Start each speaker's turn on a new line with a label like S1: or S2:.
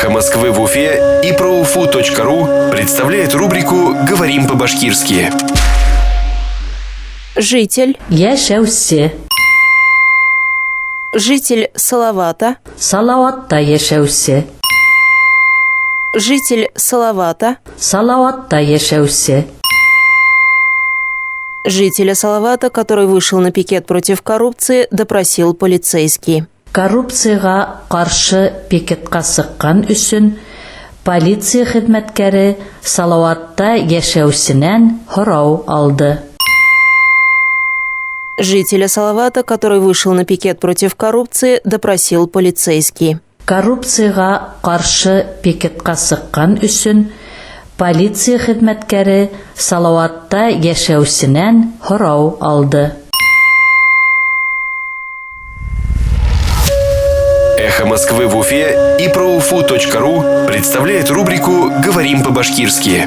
S1: Эхо Москвы в Уфе и ProUFU.ру представляет рубрику «Говорим по-башкирски».
S2: Житель.
S3: Яшәүсе.
S2: Житель Салавата.
S3: Салаватта яшәүсе.
S2: Житель Салавата.
S3: Салаватта яшәүсе.
S2: Жителя Салавата, который вышел на пикет против коррупции, допросил полицейский.
S3: Коррупцияга каршы пикетка сыккан өчен полиция хезмәткәре Салаватта яшәүсеннән һорау алды.
S2: Жителя Салавата, который вышел на пикет против коррупции, допросил полицейский.
S3: Коррупцияга каршы пикетка сыккан өчен полиция хезмәткәре Салаватта яшәүсеннән һорау алды.
S1: Эхо Москвы в Уфе и ProUFU.ру представляет рубрику «Говорим по-башкирски».